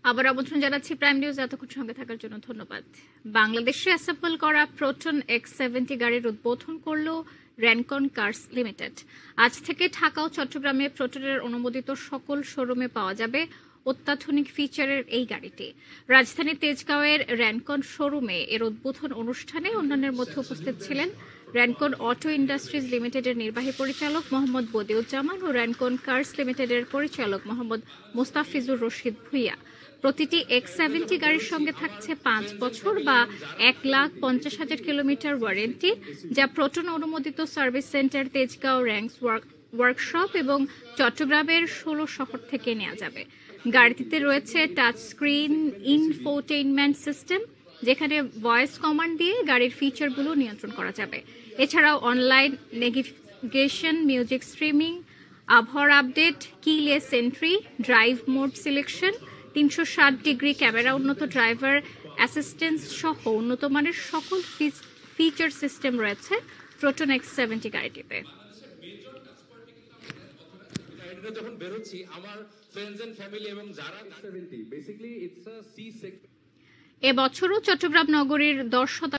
আবার আমন্ত্রণ জানাচ্ছি প্রাইম নিউজ এতক্ষণ সঙ্গে থাকার জন্য ধন্যবাদ। বাংলাদেশে অ্যাসেম্বল করা প্রোটন X70 গাড়ির উদ্বোধন করল রেনকন কার্স লিমিটেড। আজ থেকে ঢাকা ও চট্টগ্রামে প্রোটনের অনুমোদিত সকল শোরুমে পাওয়া যাবে অত্যাধুনিক ফিচারের এই গাড়িটি। রাজধানীর তেজগাঁওয়ের রেনকন শোরুমে এর উদ্বোধন অনুষ্ঠানে অন্যান্যের মধ্যে উপস্থিত ছিলেন রেনকন অটো ইন্ডাস্ট্রিজ লিমিটেডের নির্বাহী পরিচালক মোহাম্মদ বদিউজ্জামান ও রেনকন কার্স লিমিটেডের পরিচালক মোহাম্মদ মোস্তাফিজুর রশিদ ভুইয়া। প্রতিটি X70 গাড়ির সঙ্গে থাকছে 5 বছর বা 1,50,000 কিলোমিটার ওয়ারেন্টি, যা প্রোটন অনুমোদিত service centre Tejgaon ranks workshop এবং চট্টগ্রামের 16 শহর থেকে নেওয়া যাবে। গাড়িটিতে রয়েছে টাচ স্ক্রিন ইনফোটেইনমেন্ট সিস্টেম, যেখানে ভয়েস কমান্ড দিয়ে গাড়ির ফিচারগুলো নিয়ন্ত্রণ করা যাবে। এছাড়াও অনলাইন নেভিগেশন, মিউজিক স্ট্রিমিং, আবহাওয়ার update, keyless entry, drive mode selection, 360 degree camera, উন্নত ড্রাইভার অ্যাসিস্ট্যান্স সহ উন্নত মানের সকল ফিচার সিস্টেম রয়েছে প্রোটন X70 গাড়িটিতে। এবছরও চট্টগ্রাম নগরীর 10